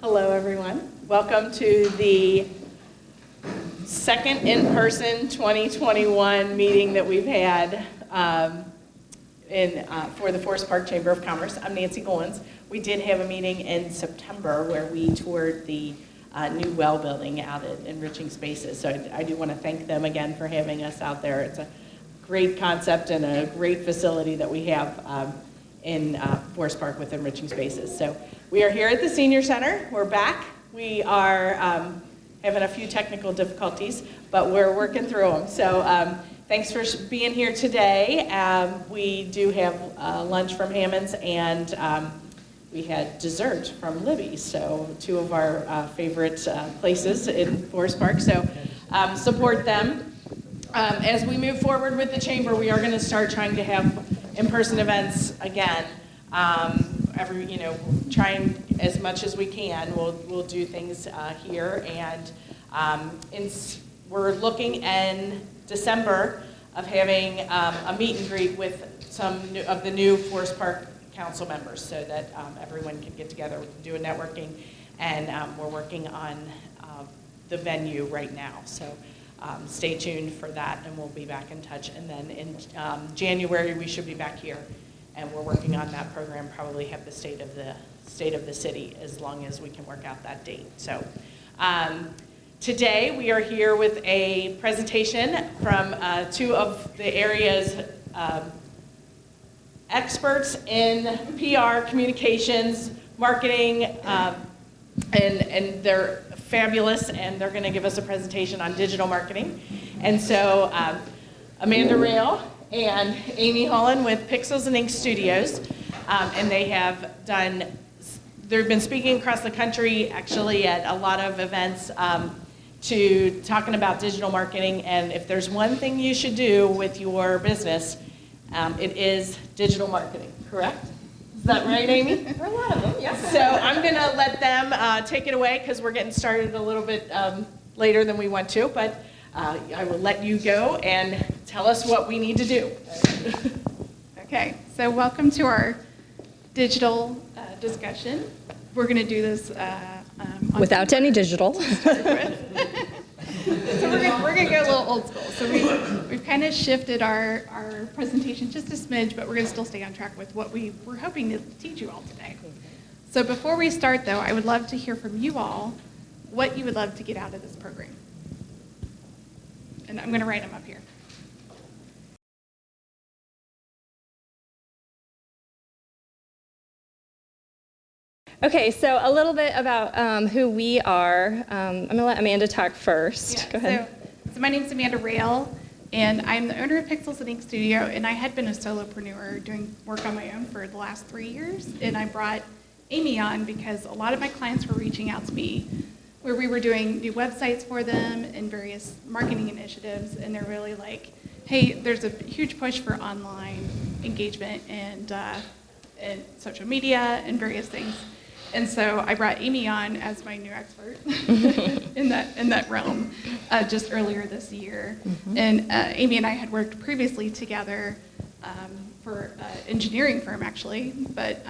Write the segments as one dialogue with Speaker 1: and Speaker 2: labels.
Speaker 1: Hello, everyone. Welcome to the second in-person 2021 meeting that we've had for the Forest Park Chamber of Commerce. I'm Nancy Goins. We did have a meeting in September where we toured the new well building out at Enriching Spaces. So I do want to thank them again for having us out there. It's a great concept and a great facility that we have in Forest Park with Enriching Spaces. So we are here at the Senior Center. We're back. We are having a few technical difficulties, but we're working through them. So thanks for being here today. We do have lunch from Hammond's, and we had dessert from Libby's, so two of our favorite places in Forest Park. So support them. As we move forward with the chamber, we are going to start trying to have in-person events again. Trying as much as we can. We'll do things here, and we're looking in December of having a meet and greet with some of the new Forest Park Council members, so that everyone can get together. We can do a networking, and we're working on the venue right now. So stay tuned for that, and we'll be back in touch. And then in January, we should be back here, and we're working on that program. Probably have the state of the city as long as we can work out that date. So today we are here with a presentation from two of the area's experts in PR, communications, marketing, and they're fabulous, and they're going to give us a presentation on digital marketing. And so Amanda Roehl and Amy Hollon with Pixels and Ink Studios, and they've been speaking across the country, actually, at a lot of events to talking about digital marketing. And if there's one thing you should do with your business, it is digital marketing, correct? Is that right, Amy?
Speaker 2: For a lot of them, yes.
Speaker 1: So I'm going to let them take it away, because we're getting started a little bit later than we want to, but I will let you go and tell us what we need to do.
Speaker 2: Okay, so welcome to our digital discussion. We're going to do this
Speaker 3: without any digital.
Speaker 2: So we're going to go a little old school. So we've kind of shifted our presentation just a smidge, but we're going to still stay on track with what we're hoping to teach you all today. So before we start, though, I would love to hear from you all what you would love to get out of this program. And I'm going to write them up here.
Speaker 3: Okay, so a little bit about who we are. I'm going to let Amanda talk first.
Speaker 2: Yeah,
Speaker 3: go ahead.
Speaker 2: So my name is Amanda Roehl, and I'm the owner of Pixels and Ink Studio, and I had been a solopreneur doing work on my own for the last 3 years, and I brought Amy on because a lot of my clients were reaching out to me where we were doing new websites for them and various marketing initiatives, and they're really like, hey, there's a huge push for online engagement and social media and various things. And so I brought Amy on as my new expert in that realm just earlier this year. Mm-hmm. And Amy and I had worked previously together for an engineering firm, actually. But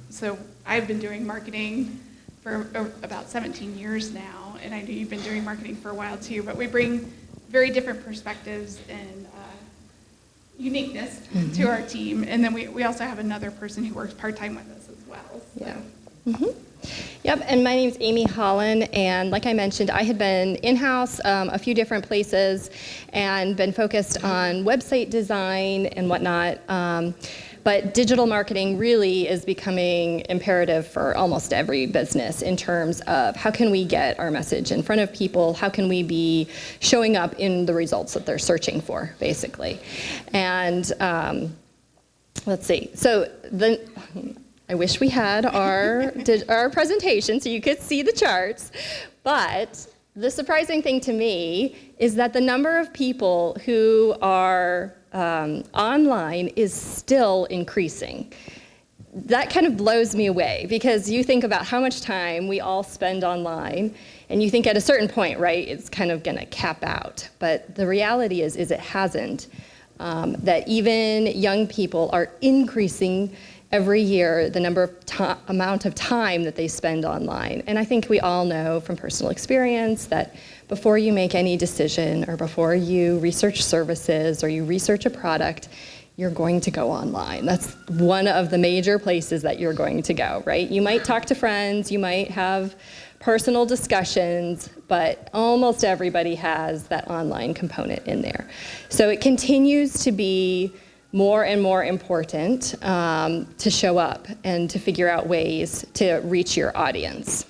Speaker 2: so I've been doing marketing for about 17 years now, and I know you've been doing marketing for a while too. But we bring very different perspectives and uniqueness mm-hmm. to our team. And then we also have another person who works part-time with us as well. So.
Speaker 3: Yeah. Mm-hmm. Yep, and my name's Amy Hollon, and like I mentioned, I had been in-house a few different places and been focused on website design and whatnot, but digital marketing really is becoming imperative for almost every business in terms of how can we get our message in front of people, how can we be showing up in the results that they're searching for, basically. And let's see, so I wish we had our presentation so you could see the charts, but the surprising thing to me is that the number of people who are online is still increasing. That kind of blows me away, because you think about how much time we all spend online, and you think at a certain point, right, it's kind of going to cap out. But the reality is it hasn't. That even young people are increasing every year the amount of time that they spend online. And I think we all know from personal experience that before you make any decision or before you research services or you research a product, you're going to go online. That's one of the major places that you're going to go, right? You might talk to friends, you might have personal discussions, but almost everybody has that online component in there. So it continues to be more and more important to show up and to figure out ways to reach your audience.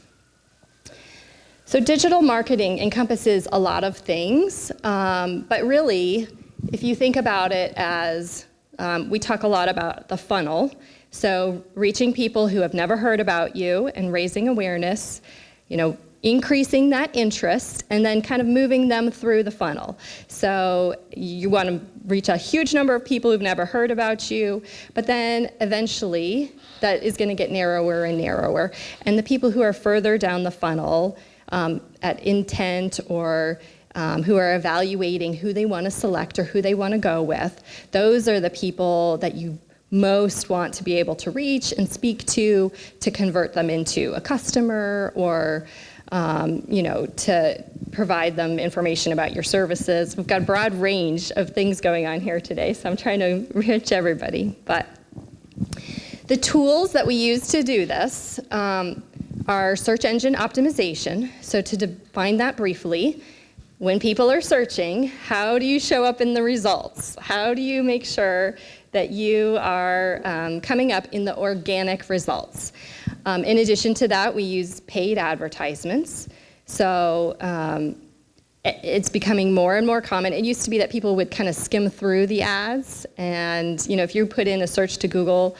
Speaker 3: So digital marketing encompasses a lot of things, but really, if you think about it as, we talk a lot about the funnel, so reaching people who have never heard about you and raising awareness, increasing that interest, and then kind of moving them through the funnel. So you want to reach a huge number of people who've never heard about you, but then eventually that is going to get narrower and narrower. And the people who are further down the funnel at intent or who are evaluating who they want to select or who they want to go with, those are the people that you most want to be able to reach and speak to convert them into a customer or to provide them information about your services. We've got a broad range of things going on here today, so I'm trying to reach everybody. But the tools that we use to do this are search engine optimization. So to define that briefly, when people are searching, how do you show up in the results? How do you make sure that you are coming up in the organic results? In addition to that, we use paid advertisements. So it's becoming more and more common. It used to be that people would kind of skim through the ads. And if you put in a search to Google,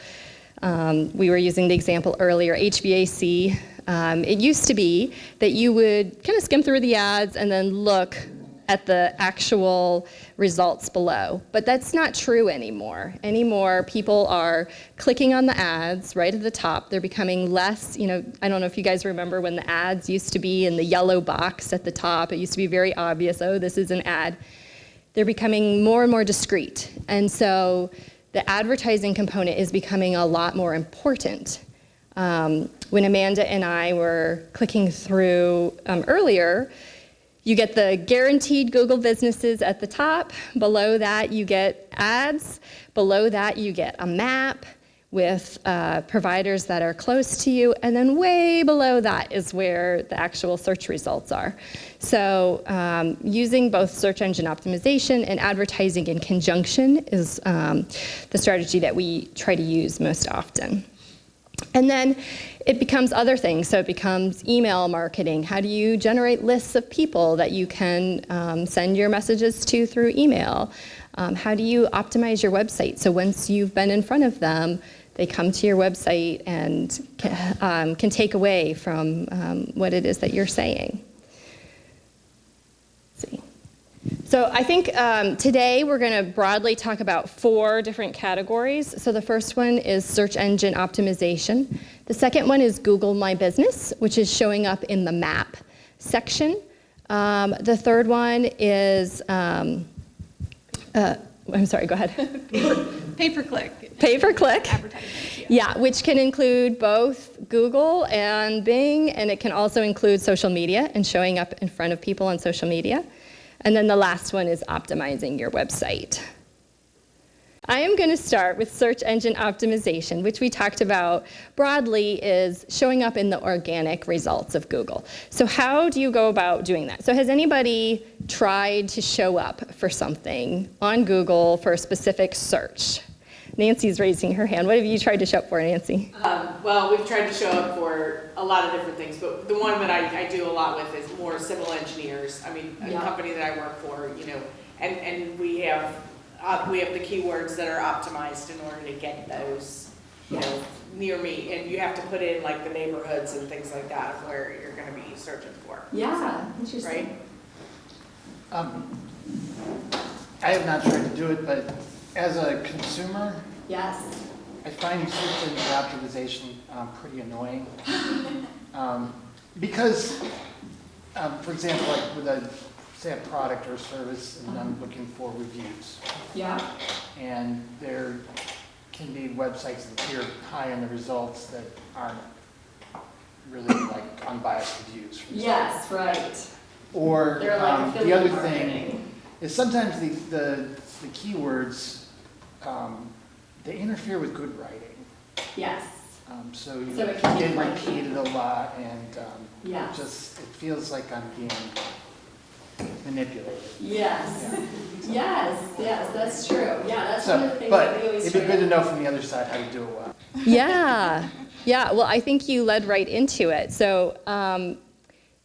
Speaker 3: we were using the example earlier, HVAC. It used to be that you would kind of skim through the ads and then look at the actual results below. But that's not true anymore. Anymore, people are clicking on the ads right at the top. They're becoming less, I don't know if you guys remember when the ads used to be in the yellow box at the top. It used to be very obvious, oh, this is an ad. They're becoming more and more discreet. And so the advertising component is becoming a lot more important. When Amanda and I were clicking through earlier, you get the guaranteed Google businesses at the top. Below that, you get ads. Below that, you get a map with providers that are close to you. And then way below that is where the actual search results are. So using both search engine optimization and advertising in conjunction is the strategy that we try to use most often. And then it becomes other things. So it becomes email marketing. How do you generate lists of people that you can send your messages to through email? How do you optimize your website? So once you've been in front of them, they come to your website and can take away from what it is that you're saying. Let's see. So I think today we're going to broadly talk about 4 different categories. So the first one is search engine optimization. The second one is Google My Business, which is showing up in the map section. The third one is, I'm sorry, go ahead.
Speaker 2: Pay-per-click.
Speaker 3: Pay-per-click.
Speaker 2: Advertisements,
Speaker 3: Yeah, which can include both Google and Bing, and it can also include social media and showing up in front of people on social media. And then the last one is optimizing your website. I am going to start with search engine optimization, which we talked about broadly is showing up in the organic results of Google. So how do you go about doing that? So has anybody tried to show up for something on Google for a specific search? Nancy's raising her hand. What have you tried to show up for, Nancy?
Speaker 1: Well, we've tried to show up for a lot of different things, but the one that I do a lot with is more civil engineers. I mean, a company that I work for, and we have the keywords that are optimized in order to get those, near me. And you have to put in like the neighborhoods and things like that of where you're going to be searching for.
Speaker 3: Yeah, interesting.
Speaker 1: Right?
Speaker 4: I have not tried to do it, but as a consumer,
Speaker 3: Yes.
Speaker 4: I find search engine optimization pretty annoying. Because, for example, like with say a product or service, and I'm looking for reviews.
Speaker 3: Yeah.
Speaker 4: And they're can be websites that appear high in the results that aren't really like unbiased reviews.
Speaker 3: Yes, right.
Speaker 4: Or
Speaker 3: They're like
Speaker 4: the other
Speaker 3: affiliate
Speaker 4: thing
Speaker 3: marketing.
Speaker 4: is sometimes the keywords, they interfere with good writing.
Speaker 3: Yes.
Speaker 4: So you
Speaker 3: So it can be
Speaker 4: get
Speaker 3: clunky.
Speaker 4: repeated a lot, and
Speaker 3: Yes.
Speaker 4: just, it feels like I'm being manipulated.
Speaker 3: Yes. Yes, that's true. Yeah, that's
Speaker 4: So,
Speaker 3: one of the things
Speaker 4: but
Speaker 3: that we always
Speaker 4: it'd be
Speaker 3: try
Speaker 4: good
Speaker 3: to-
Speaker 4: to know from the other side how to do it well.
Speaker 3: Yeah, yeah. Well, I think you led right into it. So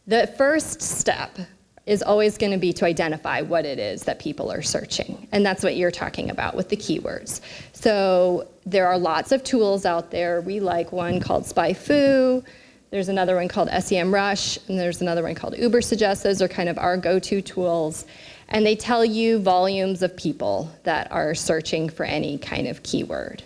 Speaker 3: the first step is always going to be to identify what it is that people are searching. And that's what you're talking about with the keywords. So there are lots of tools out there. We like one called SpyFu. There's another one called SEMrush, and there's another one called Ubersuggest. Those are kind of our go-to tools. And they tell you volumes of people that are searching for any kind of keyword.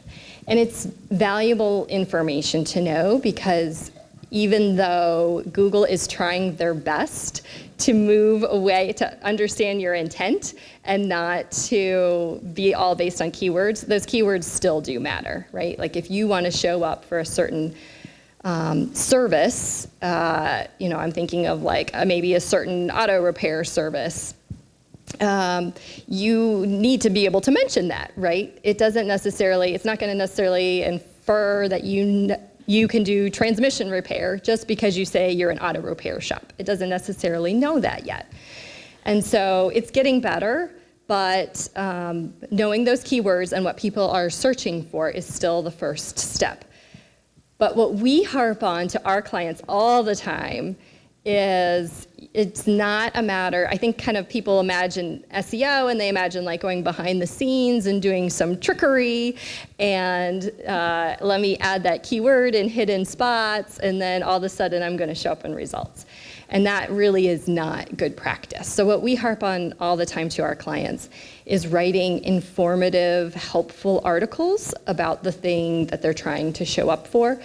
Speaker 3: And it's valuable information to know because even though Google is trying their best to move away to understand your intent and not to be all based on keywords, those keywords still do matter, right? Like if you want to show up for a certain service, I'm thinking of like maybe a certain auto repair service. You need to be able to mention that, right? It's not going to necessarily infer that you can do transmission repair just because you say you're an auto repair shop. It doesn't necessarily know that yet. And so it's getting better, but knowing those keywords and what people are searching for is still the first step. But what we harp on to our clients all the time is it's not a matter, I think kind of people imagine SEO and they imagine like going behind the scenes and doing some trickery and let me add that keyword in hidden spots and then all of a sudden I'm going to show up in results. And that really is not good practice. So what we harp on all the time to our clients is writing informative, helpful articles about the thing that they're trying to show up for.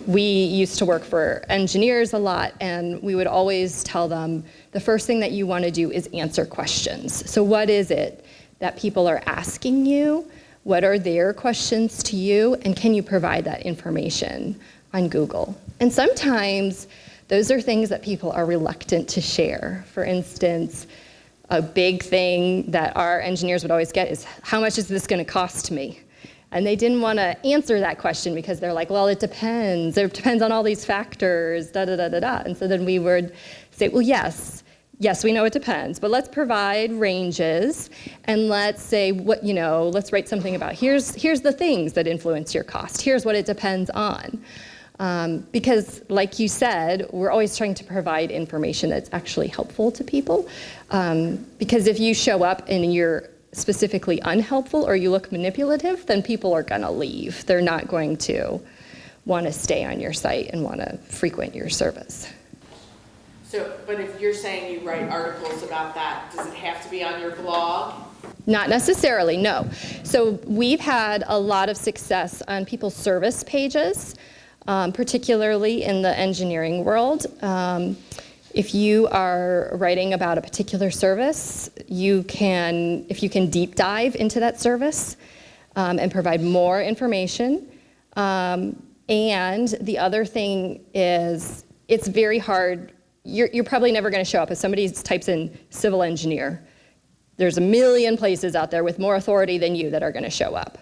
Speaker 3: We used to work for engineers a lot, and we would always tell them the first thing that you want to do is answer questions. So what is it that people are asking you? What are their questions to you? And can you provide that information on Google? And sometimes those are things that people are reluctant to share. For instance, a big thing that our engineers would always get is, how much is this going to cost me? And they didn't want to answer that question because they're like, well, it depends. It depends on all these factors, da-da-da-da-da. And so then we would say, well, yes, we know it depends, but let's provide ranges and let's say, let's write something about here's the things that influence your cost. Here's what it depends on. Because like you said, we're always trying to provide information that's actually helpful to people. Because if you show up and you're specifically unhelpful or you look manipulative, then people are going to leave. They're not going to want to stay on your site and want to frequent your service.
Speaker 1: So, but if you're saying you write articles about that, does it have to be on your blog?
Speaker 3: Not necessarily, no. So we've had a lot of success on people's service pages, particularly in the engineering world. If you are writing about a particular service, if you can deep dive into that service and provide more information. And the other thing is, it's very hard. You're probably never going to show up. If somebody types in civil engineer, there's a million places out there with more authority than you that are going to show up.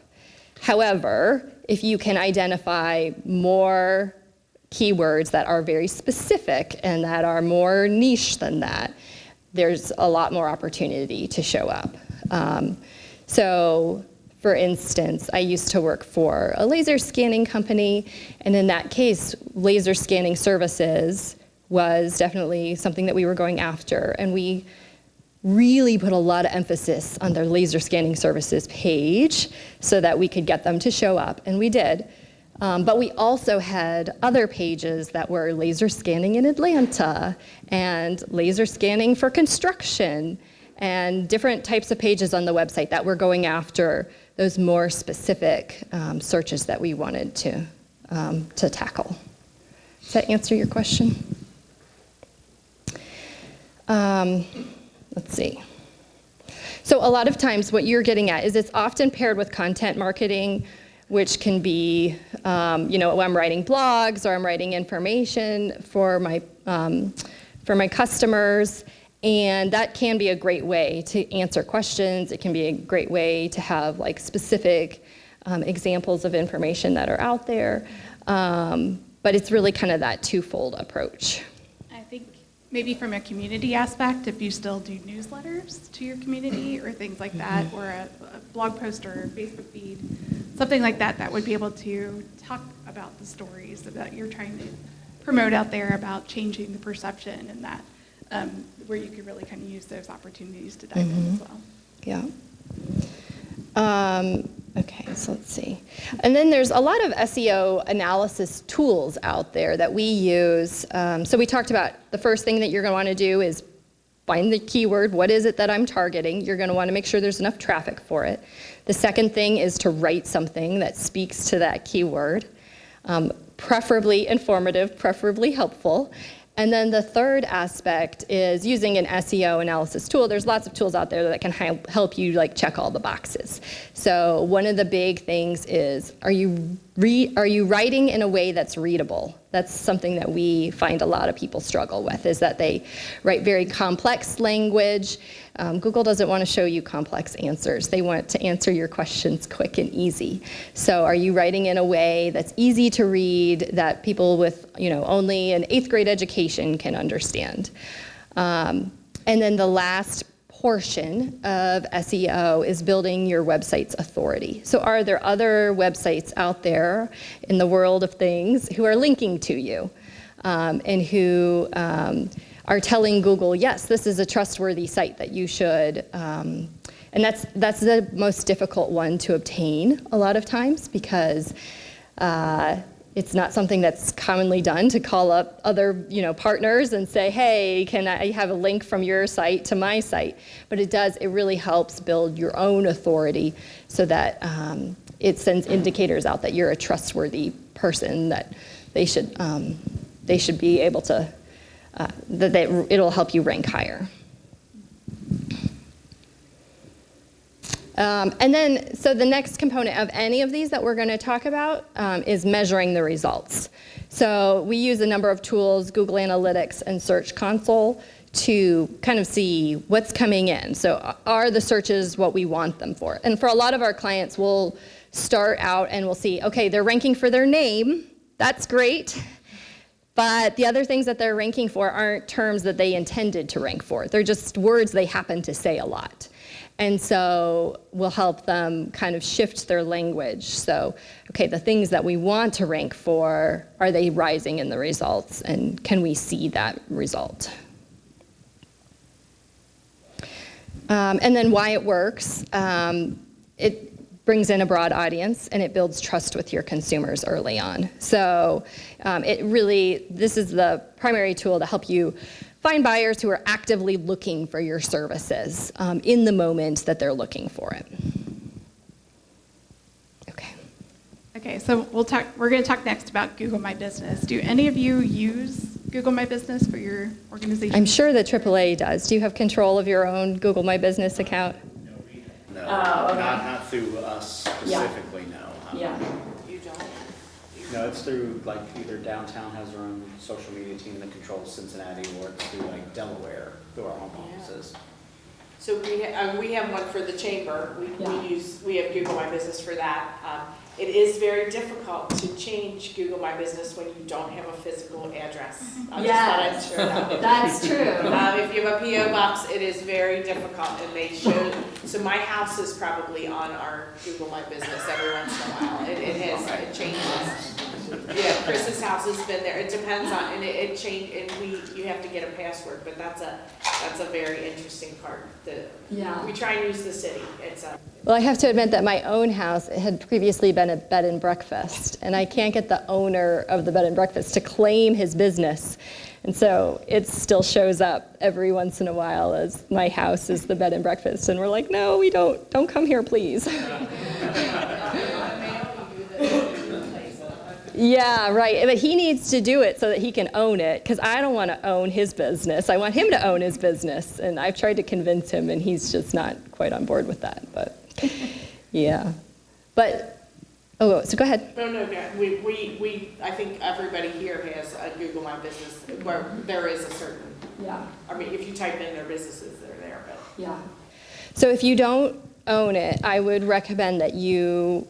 Speaker 3: However, if you can identify more keywords that are very specific and that are more niche than that, there's a lot more opportunity to show up. So, for instance, I used to work for a laser scanning company, and in that case, laser scanning services was definitely something that we were going after, and we really put a lot of emphasis on their laser scanning services page so that we could get them to show up, and we did. But we also had other pages that were laser scanning in Atlanta and laser scanning for construction and different types of pages on the website that were going after those more specific searches that we wanted to tackle. Does that answer your question? Let's see. So a lot of times what you're getting at is it's often paired with content marketing, which can be, I'm writing blogs or I'm writing information for my customers, and that can be a great way to answer questions. It can be a great way to have like specific examples of information that are out there, but it's really kind of that twofold approach.
Speaker 2: I think maybe from a community aspect, if you still do newsletters to your community or things like that, or a blog post or a Facebook feed, something like that, that would be able to talk about the stories that you're trying to promote out there about changing the perception, and that where you could really kind of use those opportunities to dive in as well.
Speaker 3: Yeah. Okay, so let's see. And then there's a lot of SEO analysis tools out there that we use. So we talked about the first thing that you're going to want to do is find the keyword. What is it that I'm targeting? You're going to want to make sure there's enough traffic for it. The second thing is to write something that speaks to that keyword, preferably informative, preferably helpful. And then the third aspect is using an SEO analysis tool. There's lots of tools out there that can help you like check all the boxes. So one of the big things is, are you writing in a way that's readable? That's something that we find a lot of people struggle with, is that they write very complex language. Google doesn't want to show you complex answers. They want to answer your questions quick and easy. So are you writing in a way that's easy to read, that people with only an 8th grade education can understand? And then the last portion of SEO is building your website's authority. So are there other websites out there in the world of things who are linking to you, and who are telling Google, yes, this is a trustworthy site that you should, and that's the most difficult one to obtain a lot of times, because it's not something that's commonly done to call up other partners and say, hey, can I have a link from your site to my site? But it really helps build your own authority, so that it sends indicators out that you're a trustworthy person, that they should be able to, it'll help you rank higher. And then, so the next component of any of these that we're going to talk about is measuring the results. So we use a number of tools, Google Analytics and Search Console, to kind of see what's coming in. So are the searches what we want them for? And for a lot of our clients, we'll start out and we'll see, okay, they're ranking for their name. That's great. But the other things that they're ranking for aren't terms that they intended to rank for. They're just words they happen to say a lot. And so we'll help them kind of shift their language. So, okay, the things that we want to rank for, are they rising in the results? And can we see that result? And then why it works. It brings in a broad audience, and it builds trust with your consumers early on. So this is the primary tool to help you find buyers who are actively looking for your services in the moment that they're looking for it.
Speaker 2: Okay, so we're going to talk next about Google My Business. Do any of you use Google My Business for your organization?
Speaker 3: I'm sure that AAA does. Do you have control of your own Google My Business account?
Speaker 5: No,
Speaker 1: okay.
Speaker 5: not through us specifically, no.
Speaker 1: Yeah.
Speaker 6: You don't?
Speaker 5: No, it's through, like, either downtown has their own social media team that controls Cincinnati, or it's through, like, Delaware, through our home offices.
Speaker 6: So we have one for the chamber. We have Google My Business for that. It is very difficult to change Google My Business when you don't have a physical address.
Speaker 1: Yes,
Speaker 6: Just thought I'd share that.
Speaker 1: that's true.
Speaker 6: If you have a P.O. box, it is very difficult, and they show. So my house is probably on our Google My Business every once in a while. It changes. Yeah, Chris's house has been there. It depends on, and it changed, and you have to get a password, but that's a very interesting part. We try and use the city.
Speaker 3: Well, I have to admit that my own house had previously been a bed and breakfast, and I can't get the owner of the bed and breakfast to claim his business. And so it still shows up every once in a while as my house is the bed and breakfast, and we're like, no, we don't come here, please. Yeah, right. But he needs to do it so that he can own it, because I don't want to own his business. I want him to own his business. And I've tried to convince him, and he's just not quite on board with that. But yeah. But, so go ahead.
Speaker 6: No, I think everybody here has a Google My Business where there is a certain,
Speaker 3: Yeah.
Speaker 6: I mean, if you type in their businesses, they're there, but.
Speaker 3: Yeah. So if you don't own it, I would recommend that you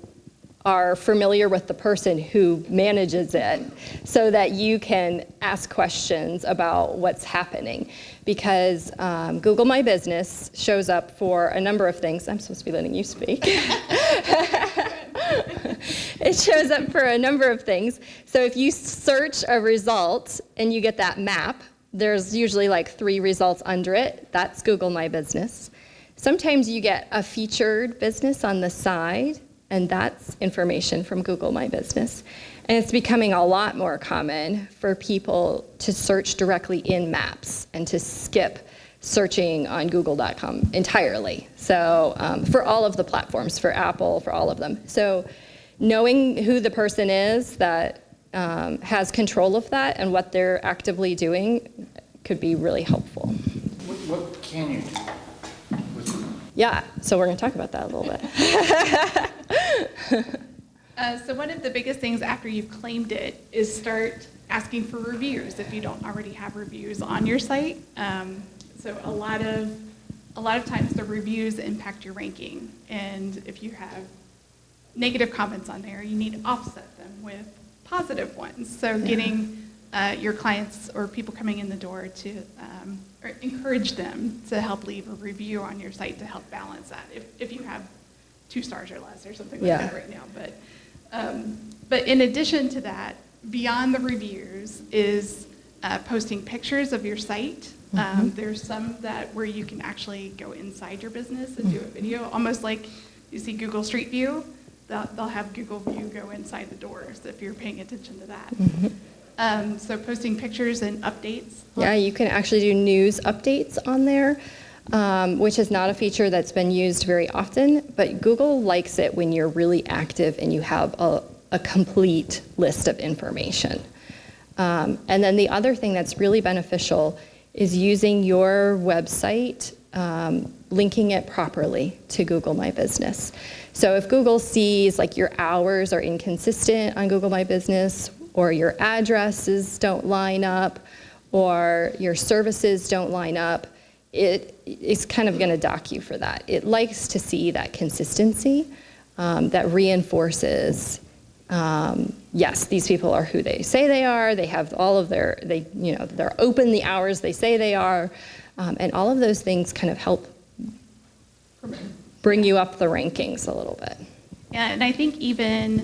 Speaker 3: are familiar with the person who manages it so that you can ask questions about what's happening. Because Google My Business shows up for a number of things. I'm supposed to be letting you speak. It shows up for a number of things. So if you search a result and you get that map, there's usually like 3 results under it. That's Google My Business. Sometimes you get a featured business on the side, and that's information from Google My Business. And it's becoming a lot more common for people to search directly in maps and to skip searching on google.com entirely. So for all of the platforms, for Apple, for all of them. So knowing who the person is that has control of that and what they're actively doing could be really helpful.
Speaker 4: What can you do?
Speaker 3: Yeah, so we're going to talk about that a little bit.
Speaker 2: So one of the biggest things after you've claimed it is start asking for reviews if you don't already have reviews on your site. So a lot of times the reviews impact your ranking, and if you have negative comments on there, you need to offset them with positive ones. So getting your clients or people coming in the door to or encourage them to help leave a review on your site to help balance that. If you have 2 stars or less or something like that right now, but in addition to that, beyond the reviews is posting pictures of your site. There's some where you can actually go inside your business and do a video, almost like you see Google Street View. They'll have Google View go inside the doors if you're paying attention to that. So posting pictures and updates.
Speaker 3: Yeah, you can actually do news updates on there, which is not a feature that's been used very often, but Google likes it when you're really active and you have a complete list of information. And then the other thing that's really beneficial is using your website, linking it properly to Google My Business. So if Google sees like your hours are inconsistent on Google My Business, or your addresses don't line up, or your services don't line up, it's kind of going to dock you for that. It likes to see that consistency that reinforces, yes, these people are who they say they are. They have all of they're open the hours they say they are, and all of those things kind of help bring you up the rankings a little bit.
Speaker 2: Yeah, and I think even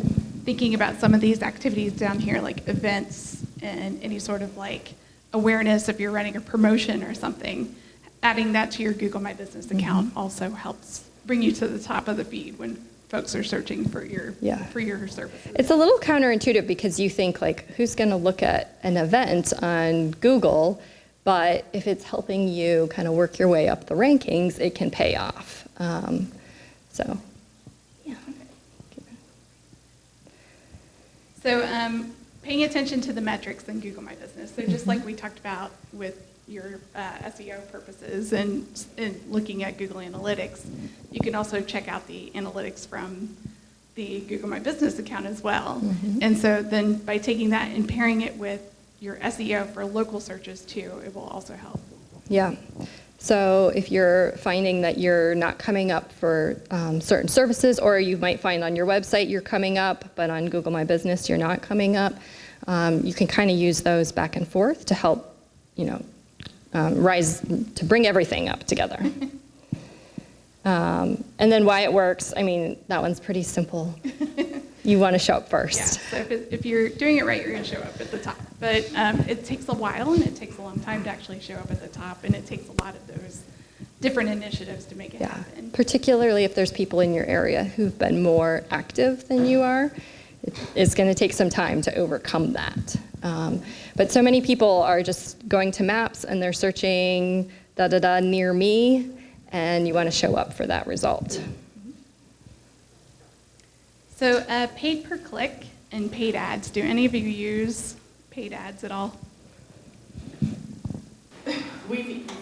Speaker 2: thinking about some of these activities down here, like events and any sort of like awareness if you're running a promotion or something, adding that to your Google My Business account also helps bring you to the top of the feed when folks are searching for your services.
Speaker 3: It's a little counterintuitive because you think like, who's going to look at an event on Google? But if it's helping you kind of work your way up the rankings, it can pay off.
Speaker 2: So paying attention to the metrics in Google My Business. So just like we talked about with your SEO purposes and looking at Google Analytics, you can also check out the analytics from the Google My Business account as well. And so then by taking that and pairing it with your SEO for local searches too, it will also help.
Speaker 3: Yeah. So if you're finding that you're not coming up for certain services, or you might find on your website you're coming up, but on Google My Business you're not coming up, you can kind of use those back and forth to help, to bring everything up together. And then why it works, I mean, that one's pretty simple. You want to show up first.
Speaker 2: Yeah, so if you're doing it right, you're going to show up at the top. But it takes a while, and it takes a long time to actually show up at the top, and it takes a lot of those different initiatives to make it happen.
Speaker 3: Particularly if there's people in your area who've been more active than you are, it's going to take some time to overcome that. But so many people are just going to maps, and they're searching near me, and you want to show up for that result.
Speaker 2: So paid per click and paid ads. Do any of you use paid ads at all?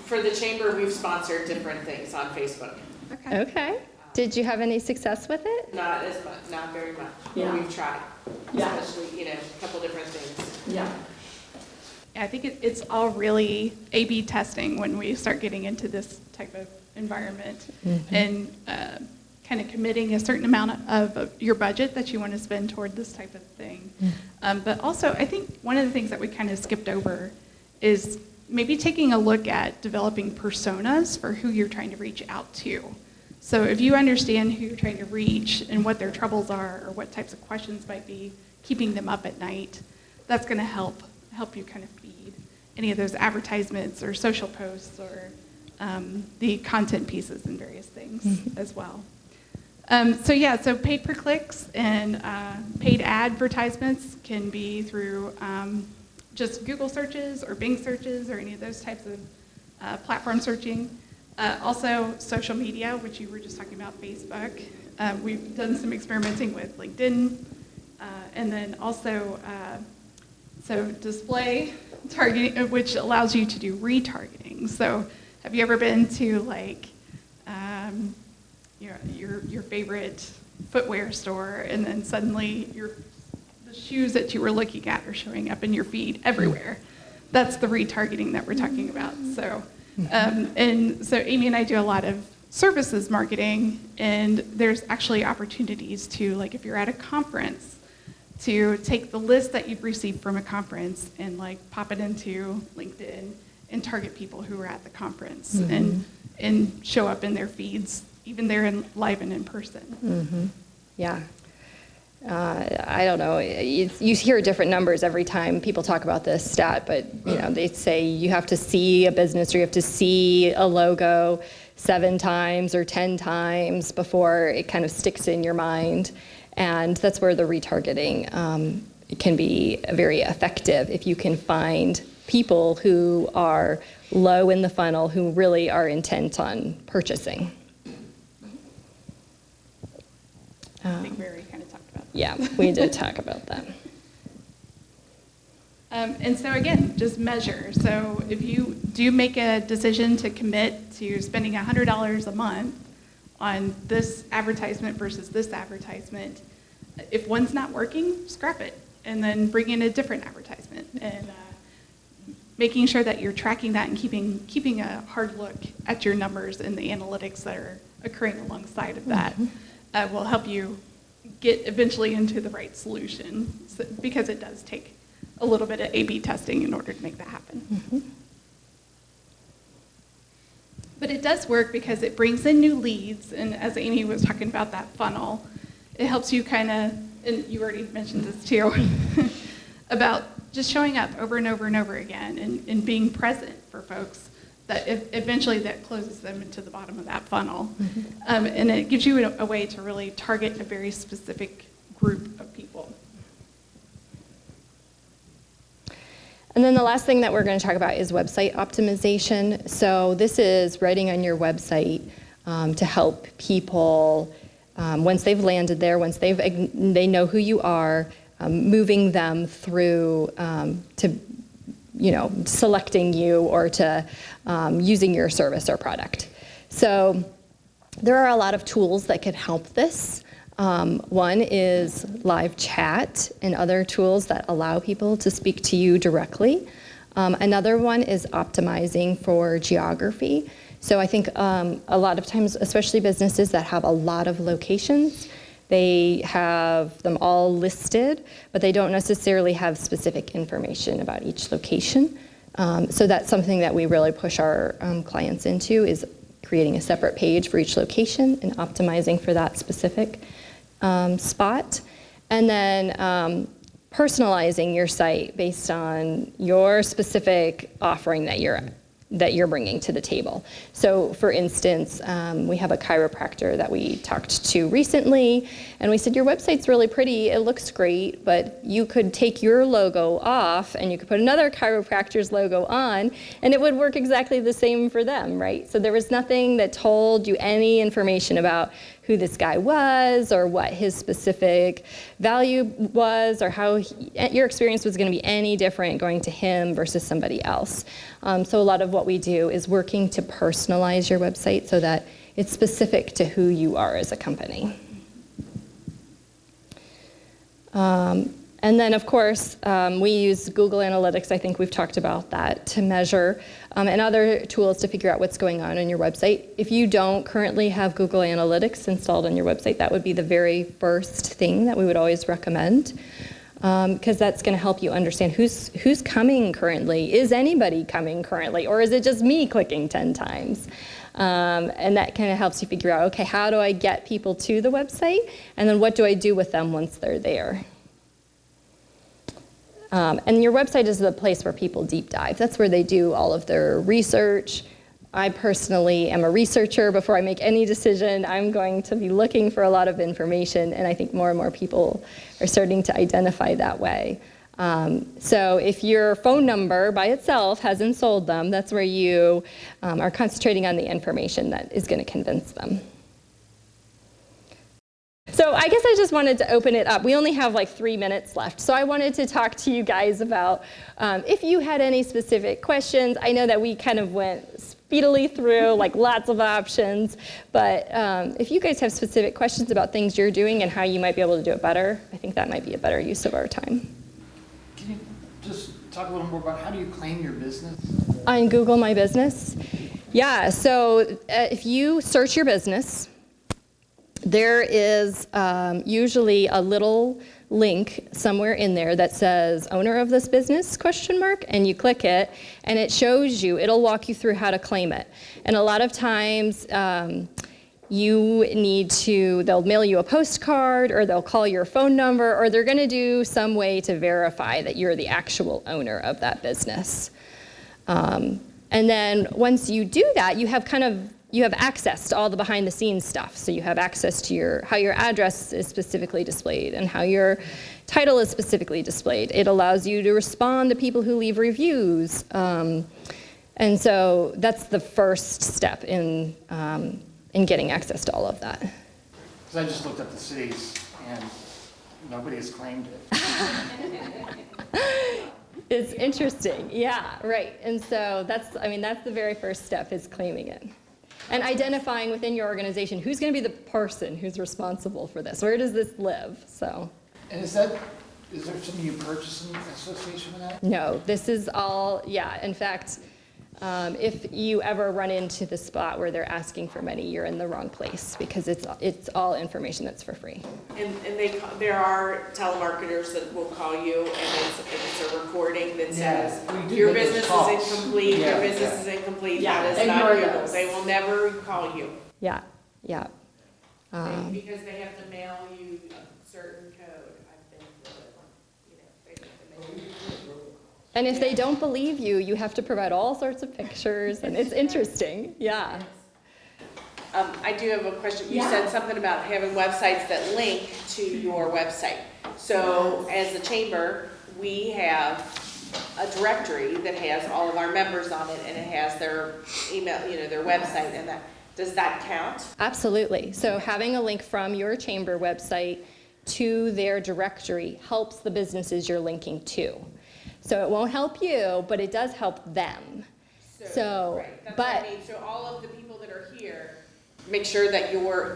Speaker 6: For the chamber, we've sponsored different things on Facebook.
Speaker 2: Okay.
Speaker 3: Okay. Did you have any success with it?
Speaker 6: Not as much, not very much, but
Speaker 1: Yeah.
Speaker 6: we've tried,
Speaker 1: Yeah.
Speaker 6: especially, a couple different things.
Speaker 1: Yeah.
Speaker 2: I think it's all really A/B testing when we start getting into this type of environment, and kind of committing a certain amount of your budget that you want to spend toward this type of thing. But also, I think one of the things that we kind of skipped over is maybe taking a look at developing personas for who you're trying to reach out to. So if you understand who you're trying to reach and what their troubles are, or what types of questions might be keeping them up at night, that's going to help you kind of feed any of those advertisements or social posts, or the content pieces and various things as well. So paid per clicks and paid advertisements can be through just Google searches or Bing searches or any of those types of platform searching. Also social media, which you were just talking about, Facebook. We've done some experimenting with LinkedIn, and then also display targeting, which allows you to do retargeting. So have you ever been to your favorite footwear store, and then suddenly the shoes that you were looking at are showing up in your feed everywhere? That's the retargeting that we're talking about. So, and so Amy and I do a lot of services marketing, and there's actually opportunities to, like, if you're at a conference, to take the list that you've received from a conference and pop it into LinkedIn and target people who are at the conference, and show up in their feeds, even they're live and in person.
Speaker 3: Yeah. I don't know. You hear different numbers every time people talk about this stat, but they say you have to see a business, or you have to see a logo 7 times or 10 times before it kind of sticks in your mind. And that's where the retargeting can be very effective, if you can find people who are low in the funnel, who really are intent on purchasing.
Speaker 2: I think we already kind of talked about that.
Speaker 3: Yeah, we did talk about that.
Speaker 2: And so again, just measure. So if you do make a decision to commit to spending $100 a month on this advertisement versus this advertisement, if one's not working, scrap it, and then bring in a different advertisement. And making sure that you're tracking that and keeping a hard look at your numbers and the analytics that are occurring alongside of that will help you get eventually into the right solution, because it does take a little bit of A/B testing in order to make that happen. But it does work because it brings in new leads, and as Amy was talking about that funnel, it helps you kind of, and you already mentioned this too, about just showing up over and over and over again, and being present for folks, that eventually that closes them into the bottom of that funnel. And it gives you a way to really target a very specific group of people.
Speaker 3: And then the last thing that we're going to talk about is website optimization. So this is writing on your website to help people, once they've landed there, once they know who you are, moving them through to selecting you, or to using your service or product. So there are a lot of tools that could help this. One is live chat and other tools that allow people to speak to you directly. Another one is optimizing for geography. So I think a lot of times, especially businesses that have a lot of locations, they have them all listed, but they don't necessarily have specific information about each location. So that's something that we really push our clients into, is creating a separate page for each location and optimizing for that specific spot. And then personalizing your site based on your specific offering that you're bringing to the table. So for instance, we have a chiropractor that we talked to recently, and we said, your website's really pretty, it looks great, but you could take your logo off and you could put another chiropractor's logo on, and it would work exactly the same for them, right? So there was nothing that told you any information about who this guy was or what his specific value was or how your experience was going to be any different going to him versus somebody else. So a lot of what we do is working to personalize your website so that it's specific to who you are as a company. And then, of course, we use Google Analytics. I think we've talked about that to measure, and other tools to figure out what's going on your website. If you don't currently have Google Analytics installed on your website, that would be the very first thing that we would always recommend, because that's going to help you understand who's coming currently. Is anybody coming currently, or is it just me clicking 10 times? And that kind of helps you figure out, okay, how do I get people to the website, and then what do I do with them once they're there? And your website is the place where people deep dive. That's where they do all of their research. I personally am a researcher. Before I make any decision, I'm going to be looking for a lot of information, and I think more and more people are starting to identify that way. So if your phone number by itself hasn't sold them, that's where you are concentrating on the information that is going to convince them. So I guess I just wanted to open it up. We only have like 3 minutes left. So I wanted to talk to you guys about if you had any specific questions. I know that we kind of went speedily through like lots of options. But if you guys have specific questions about things you're doing and how you might be able to do it better, I think that might be a better use of our time.
Speaker 4: Can you just talk a little more about how do you claim your business?
Speaker 3: On Google My Business? Yeah, so if you search your business, there is usually a little link somewhere in there that says owner of this business ? And you click it and it shows you, it'll walk you through how to claim it. And a lot of times you need to, they'll mail you a postcard or they'll call your phone number or they're going to do some way to verify that you're the actual owner of that business. And then once you do that, you have access to all the behind the scenes stuff. So you have access to how your address is specifically displayed and how your title is specifically displayed. It allows you to respond to people who leave reviews. And so that's the first step in getting access to all of that.
Speaker 4: Because I just looked up the cities and nobody has claimed it.
Speaker 3: It's interesting. Yeah, right. And so that's the very first step is claiming it. And identifying within your organization who's going to be the person who's responsible for this. Where does this live? So.
Speaker 4: And is there something you purchase in association with that?
Speaker 3: No, this is all, yeah. In fact, if you ever run into the spot where they're asking for money, you're in the wrong place because it's all information that's for free.
Speaker 6: And there are telemarketers that will call you and it's a recording that says, your business is incomplete, your business is incomplete, that is not Google. They will never call you.
Speaker 3: Yeah, yeah.
Speaker 6: Because they have to mail you a certain code. I've been through it. They have to mail you.
Speaker 3: And if they don't believe you, you have to provide all sorts of pictures, and it's interesting, yeah.
Speaker 6: I do have a question. You said something about having websites that link to your website. So as a chamber, we have a directory that has all of our members on it, and it has their email, their website, and that. Does that count?
Speaker 3: Absolutely. So having a link from your chamber website to their directory helps the businesses you're linking to. So it won't help you, but it does help them.
Speaker 6: Right. That's what I mean. So all of the people that are here, make sure that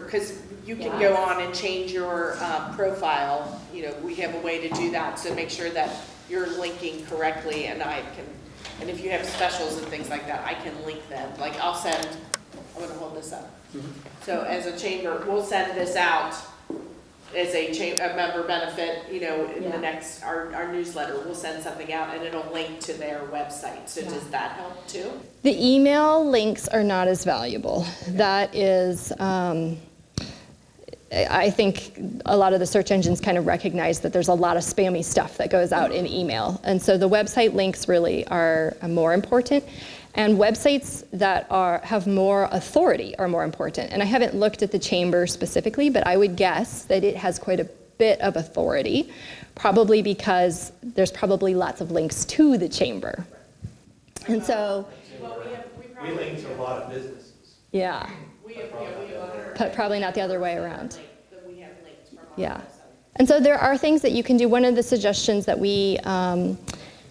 Speaker 6: because you can go on and change your profile. We have a way to do that. So make sure that you're linking correctly, and and if you have specials and things like that, I can link them. Like I'm going to hold this up. Mm-hmm. So as a chamber, we'll send this out as a member benefit, in the next, our newsletter, we'll send something out and it'll link to their website. So does that help too?
Speaker 3: The email links are not as valuable. That is, I think a lot of the search engines kind of recognize that there's a lot of spammy stuff that goes out in email. And so the website links really are more important. And websites that have more authority are more important. And I haven't looked at the chamber specifically, but I would guess that it has quite a bit of authority, probably because there's probably lots of links to the chamber. And so...
Speaker 7: We link to a lot of businesses.
Speaker 3: Yeah.
Speaker 6: We have 100.
Speaker 3: but probably not the other way around.
Speaker 6: That we have linked from our
Speaker 3: Yeah.
Speaker 6: website.
Speaker 3: And so there are things that you can do. One of the suggestions that we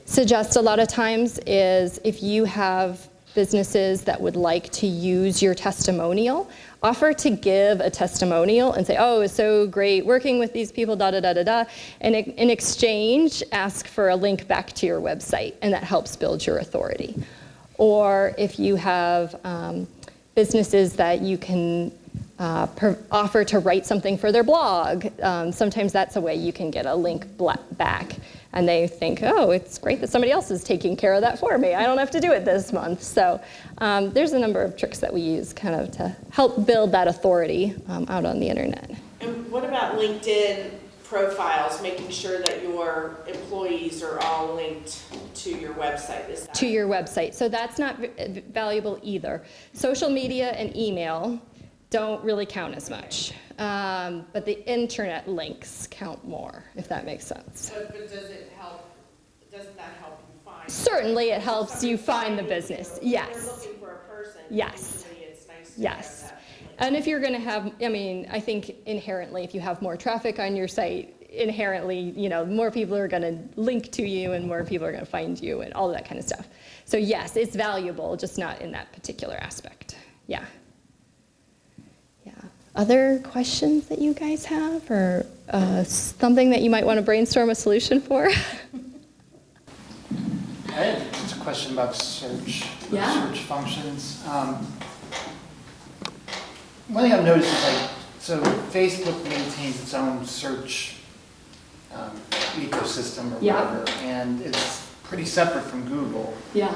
Speaker 3: suggest a lot of times is if you have businesses that would like to use your testimonial, offer to give a testimonial and say, oh, it's so great working with these people, da da da da da. And in exchange, ask for a link back to your website, and that helps build your authority. Or if you have businesses that you can offer to write something for their blog, sometimes that's a way you can get a link back. And they think, oh, it's great that somebody else is taking care of that for me. I don't have to do it this month. So there's a number of tricks that we use kind of to help build that authority out on the internet.
Speaker 6: And what about LinkedIn profiles, making sure that your employees are all linked to your website? Is that
Speaker 3: To your website. So that's not valuable either. Social media and email don't really count as much. But the internet links count more, if that makes sense.
Speaker 6: But does it help, doesn't that help you find?
Speaker 3: Certainly it helps you find the business.
Speaker 6: If
Speaker 3: Yes.
Speaker 6: they're looking for a person.
Speaker 3: Yes.
Speaker 6: Usually it's nice to
Speaker 3: Yes.
Speaker 6: have that.
Speaker 3: And if you're going to have, I mean, I think inherently if you have more traffic on your site, inherently, you know, more people are going to link to you and more people are going to find you and all of that kind of stuff. So yes, it's valuable, just not in that particular aspect. Yeah. Yeah. Other questions that you guys have, or something that you might want to brainstorm a solution for?
Speaker 4: I have just a question about search,
Speaker 3: Yeah.
Speaker 4: search functions. One thing I've noticed is like, so Facebook maintains its own search ecosystem or
Speaker 3: Yeah.
Speaker 4: whatever, and it's pretty separate from Google.
Speaker 3: Yeah.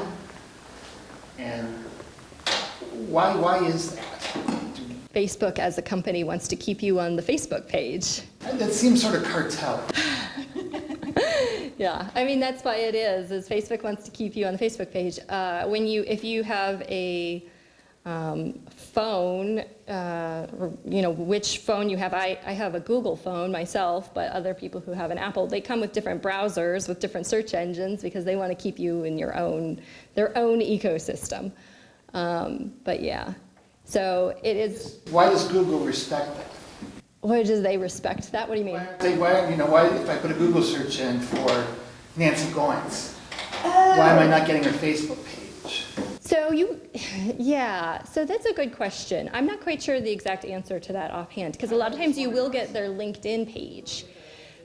Speaker 4: And why is that?
Speaker 3: Facebook as a company wants to keep you on the Facebook page.
Speaker 4: That seems sort of cartel.
Speaker 3: Yeah, I mean, that's why it is Facebook wants to keep you on the Facebook page. If you have a phone, or, you know, which phone you have. I have a Google phone myself, but other people who have an Apple, they come with different browsers, with different search engines, because they want to keep you in their own ecosystem. But yeah, so it is.
Speaker 4: Why does Google respect that?
Speaker 3: Why do they respect that? What do you mean?
Speaker 4: Why if I put a Google search in for Nancy Goins, why am I not getting her Facebook page?
Speaker 3: So so that's a good question. I'm not quite sure the exact answer to that offhand, because a lot of times you will get their LinkedIn page.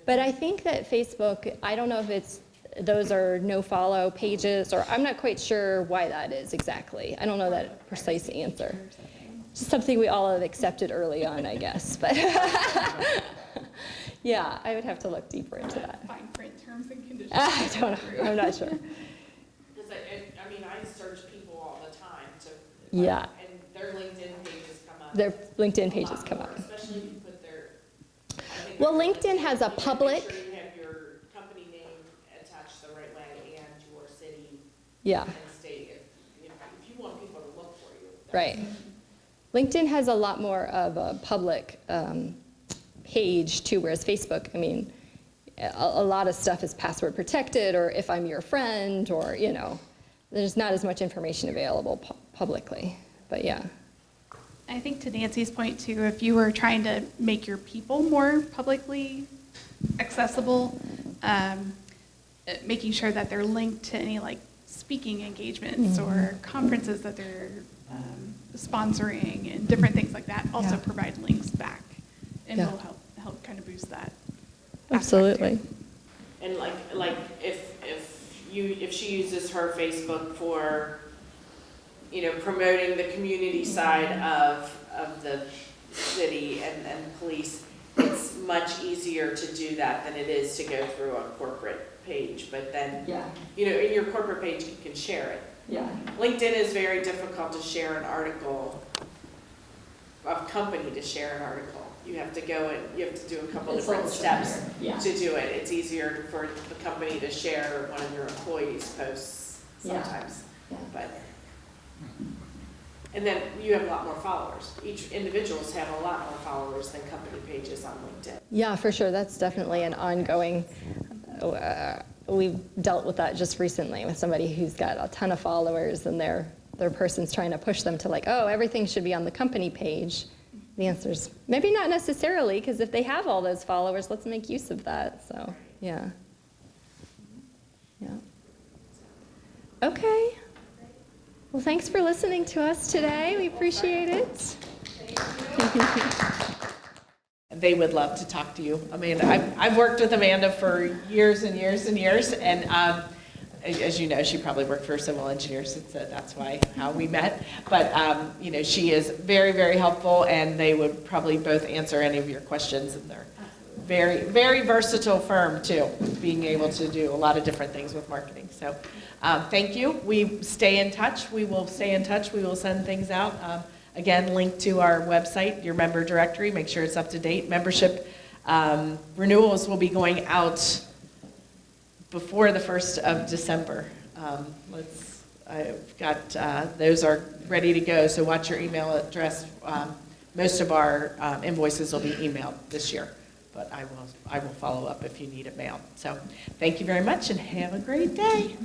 Speaker 3: But I think that Facebook, I don't know if those are no follow pages, or I'm not quite sure why that is exactly. I don't know that precise answer. Just something we all have accepted early on, I guess. But yeah, I would have to look deeper into that.
Speaker 2: Fine print terms and conditions.
Speaker 3: I don't know. I'm not sure.
Speaker 6: Because I mean, I search people all the time, so.
Speaker 3: Yeah.
Speaker 6: And their LinkedIn pages come up.
Speaker 3: Their LinkedIn
Speaker 6: a
Speaker 3: pages
Speaker 6: lot
Speaker 3: come
Speaker 6: more,
Speaker 3: up.
Speaker 6: Especially if you put their. I think
Speaker 3: Well,
Speaker 6: their
Speaker 3: LinkedIn has a
Speaker 6: you gotta
Speaker 3: public.
Speaker 6: Make sure you have your company name attached the right way and your city.
Speaker 3: Yeah.
Speaker 6: And state, if you want people to look for you.
Speaker 3: Right. LinkedIn has a lot more of a public page too, whereas Facebook, I mean, a lot of stuff is password protected, or if I'm your friend, or, you know, there's not as much information available publicly. But yeah.
Speaker 2: I think to Nancy's point too, if you were trying to make your people more publicly accessible, making sure that they're linked to any like speaking engagements or conferences that they're sponsoring and different things like that, also
Speaker 3: Yeah.
Speaker 2: provide links back, and
Speaker 3: Yeah.
Speaker 2: will help kind of boost that. aspect
Speaker 3: Absolutely.
Speaker 2: too.
Speaker 6: And like if she uses her Facebook for, you know, promoting the community side of the city and police, it's much easier to do that than it is to go through a corporate page. But then,
Speaker 3: Yeah.
Speaker 6: you know, in your corporate page, you can share it.
Speaker 3: Yeah.
Speaker 6: LinkedIn is very difficult to share an article, a company to share an article. You have to go and you have to do a couple different steps
Speaker 3: Yeah.
Speaker 6: to do it. It's easier for the company to share one of your employees' posts
Speaker 3: Yeah.
Speaker 6: sometimes.
Speaker 3: Yeah.
Speaker 6: But, and then you have a lot more followers. Each individuals have a lot more followers than company pages on LinkedIn.
Speaker 3: Yeah, for sure. That's definitely an ongoing. We've dealt with that just recently with somebody who's got a ton of followers, and they're their person's trying to push them to like, oh, everything should be on the company page. The answer is maybe not necessarily, because if they have all those followers, let's make use of that. So, yeah. Yeah. Okay. Well, thanks for listening to us today. We appreciate it.
Speaker 1: They would love to talk to you. Amanda, I've worked with Amanda for years and years and years, and as you know, she probably worked for a civil engineer, so that's how we met. But you know, she is very, very helpful, and they would probably both answer any of your questions. And they're very, very versatile firm too, being able to do a lot of different things with marketing. So thank you. We stay in touch. We will stay in touch. We will send things out. Again, link to our website, your member directory. Make sure it's up to date. Membership renewals will be going out before the 1st of December. I've got, those are ready to go, so watch your email address. Most of our invoices will be emailed this year, but I will follow up if you need it mailed. So thank you very much and have a great day.